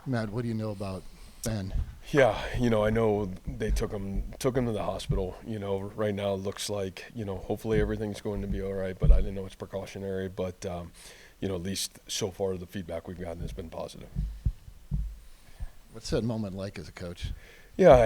Matt, what do you know about Ben? Yeah, I know they took him to the hospital. Right now it looks like, hopefully everything's going to be all right, but I didn't know it's precautionary. But, at least so far the feedback we've gotten has been positive. What's that moment like as a coach? Yeah,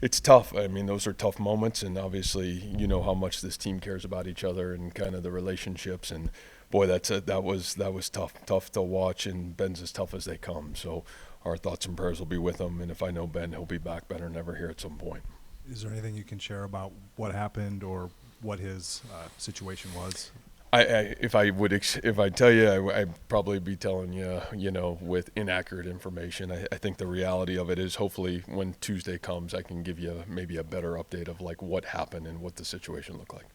it's tough. I mean, those are tough moments, and obviously, how much this team cares about each other and kind of the relationships. And boy, that was tough to watch. And Ben's as tough as they come. So our thoughts and prayers will be with him. And if I know Ben, he'll be back better than ever here at some point. Is there anything you can share about what happened or what his situation was? If I tell you, I'd probably be telling you, with inaccurate information. I think the reality of it is, hopefully, when Tuesday comes, I can give you maybe a better update of like what happened and what the situation looked like.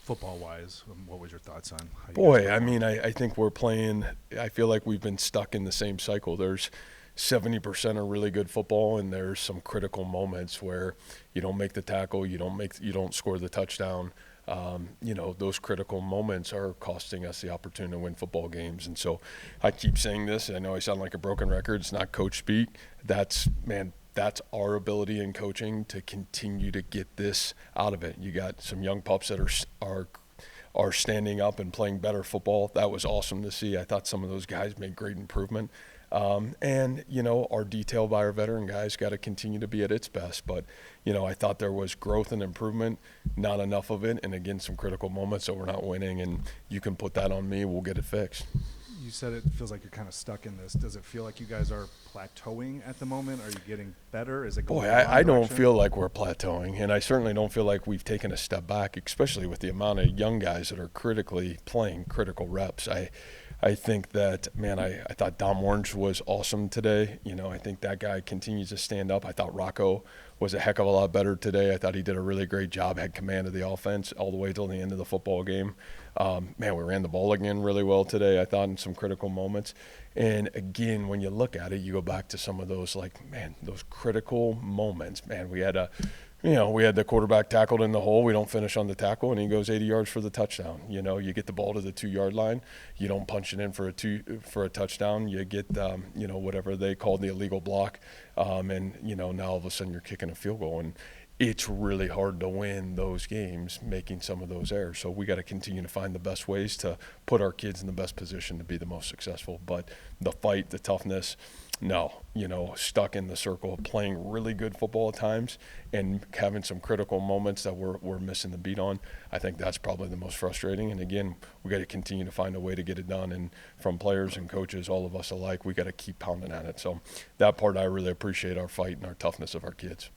Football-wise, what was your thoughts on how you guys Boy, I performed? mean, I think we're playing. I feel like we've been stuck in the same cycle. There's 70% of really good football, and there's some critical moments where you don't make the tackle, you don't score the touchdown. Those critical moments are costing us the opportunity to win football games. And so I keep saying this, and I know I sound like a broken record. It's not coach speak. That's our ability in coaching to continue to get this out of it. You got some young pups that are standing up and playing better football. That was awesome to see. I thought some of those guys made great improvement. Our detail by our veteran guys got to continue to be at its best. But, I thought there was growth and improvement, not enough of it. And again, some critical moments that we're not winning, and you can put that on me. We'll get it fixed. You said it feels like you're kind of stuck in this. Does it feel like you guys are plateauing at the moment? Are you getting better? Is it going Boy, in the wrong I don't direction? feel like we're plateauing, and I certainly don't feel like we've taken a step back, especially with the amount of young guys that are critically playing critical reps. I think that, man, I thought Dom Orange was awesome today. I think that guy continues to stand up. I thought Rocco was a heck of a lot better today. I thought he did a really great job, had command of the offense all the way till the end of the football game. We ran the ball again really well today, I thought, in some critical moments. And again, when you look at it, you go back to some of those, those critical moments. Man, we had the quarterback tackled in the hole. We don't finish on the tackle, and he goes 80 yards for the touchdown. You get the ball to the 2-yard line. You don't punch it in for a touchdown. You get, whatever they called the illegal block. Now all of a sudden you're kicking a field goal. And it's really hard to win those games making some of those errors. So we got to continue to find the best ways to put our kids in the best position to be the most successful. But the fight, the toughness, no, stuck in the circle of playing really good football at times and having some critical moments that we're missing the beat on. I think that's probably the most frustrating. And again, we got to continue to find a way to get it done. And from players and coaches, all of us alike, we got to keep pounding at it. So that part, I really appreciate our fight and our toughness of our kids.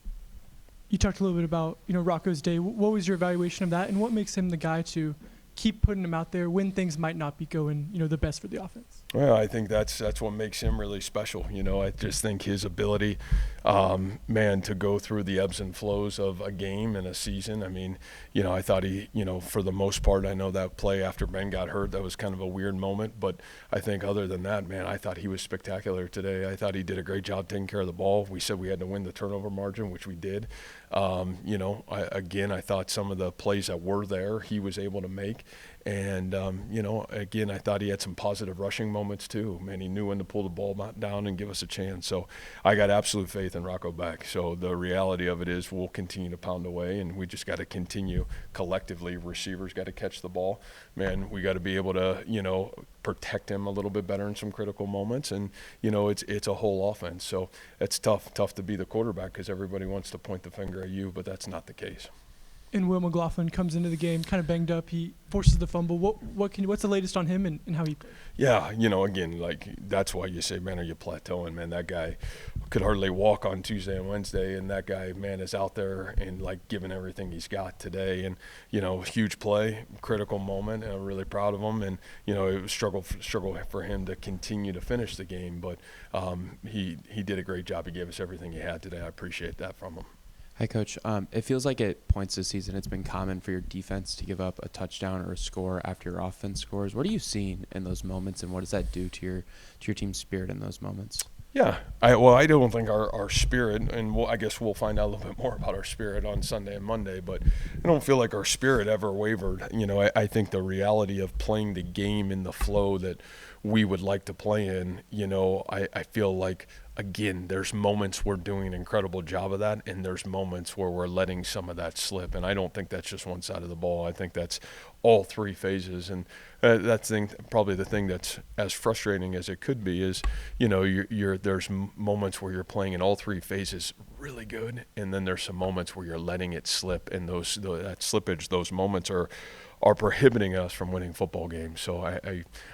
You talked a little bit about, Rocco's day. What was your evaluation of that, and what makes him the guy to keep putting him out there when things might not be going, the best for the offense? Well, I think that's what makes him really special. I just think his ability, to go through the ebbs and flows of a game and a season. I mean, I thought he, for the most part, I know that play after Ben got hurt, that was kind of a weird moment. But I think other than that, man, I thought he was spectacular today. I thought he did a great job taking care of the ball. We said we had to win the turnover margin, which we did. I thought some of the plays that were there, he was able to make. And, I thought he had some positive rushing moments too. Man, he knew when to pull the ball down and give us a chance. So I got absolute faith in Rocco Beck. So the reality of it is we'll continue to pound away, and we just got to continue collectively. Receivers got to catch the ball. Man, we got to be able to, protect him a little bit better in some critical moments. And, it's a whole offense. So it's tough to be the quarterback because everybody wants to point the finger at you, but that's not the case. And Will McLaughlin comes into the game kind of banged up. He forces the fumble. What's the latest on him and how he played? Yeah, that's why you say, man, are you plateauing? Man, that guy could hardly walk on Tuesday and Wednesday, and that guy, man, is out there and giving everything he's got today. And huge play, critical moment, and I'm really proud of him. And it was struggle for him to continue to finish the game, but he did a great job. He gave us everything he had today. I appreciate that from him. Hi, Coach. It feels like at points this season it's been common for your defense to give up a touchdown or a score after your offense scores. What are you seeing in those moments, and what does that do to your team's spirit in those moments? Yeah, I don't think our spirit, and I guess we'll find out a little bit more about our spirit on Sunday and Monday, but I don't feel like our spirit ever wavered. I think the reality of playing the game in the flow that we would like to play in, I feel like, again, there's moments we're doing an incredible job of that, and there's moments where we're letting some of that slip. And I don't think that's just one side of the ball. I think that's all three phases. And that's probably the thing that's as frustrating as it could be is, there's moments where you're playing in all three phases really good, and then there's some moments where you're letting it slip, and that slippage, those moments are prohibiting us from winning football games. So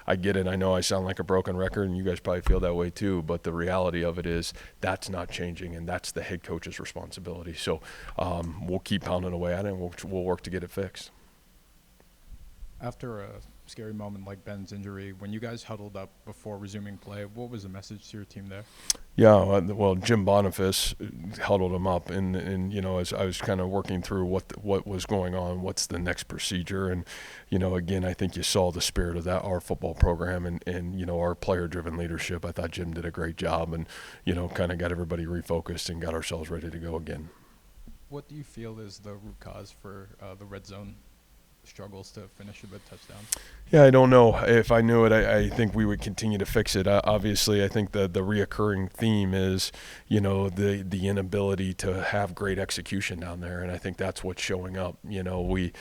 I get it. I know I sound like a broken record, and you guys probably feel that way too, but the reality of it is that's not changing, and that's the head coach's responsibility. So we'll keep pounding away at it, and we'll work to get it fixed. After a scary moment like Ben's injury, when you guys huddled up before resuming play, what was the message to your team there? Yeah, well, Jim Boniface huddled him up, and as I was kind of working through what was going on, what's the next procedure, and again, I think you saw the spirit of that our football program and our player-driven leadership. I thought Jim did a great job, and kind of got everybody refocused and got ourselves ready to go again. What do you feel is the root cause for the red zone struggles to finish with touchdowns? Yeah, I don't know. If I knew it, I think we would continue to fix it. Obviously, I think the reoccurring theme is, the inability to have great execution down there, and I think that's what's showing up. We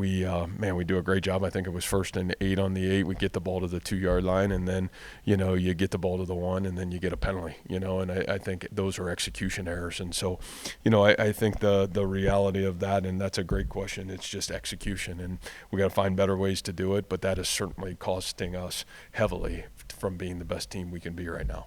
do a great job. I think it was 1st and 8 on the 8. We get the ball to the 2-yard line, and then, you get the ball to the 1, and then you get a penalty. And I think those are execution errors. And so, I think the reality of that, and that's a great question. It's just execution, and we got to find better ways to do it. But that is certainly costing us heavily from being the best team we can be right now.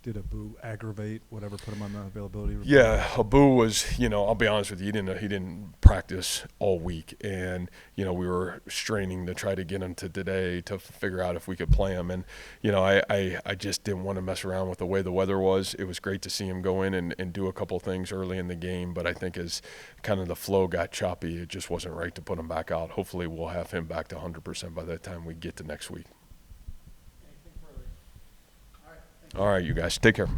Did Abu aggravate whatever put him on the availability report? Yeah, Abu was, I'll be honest with you, he didn't practice all week, and we were straining to try to get him to today to figure out if we could play him, and I just didn't want to mess around with the way the weather was. It was great to see him go in and do a couple things early in the game, but I think as kind of the flow got choppy, it just wasn't right to put him back out. Hopefully we'll have him back to 100% by the time we get to next week. All right, you guys, take care.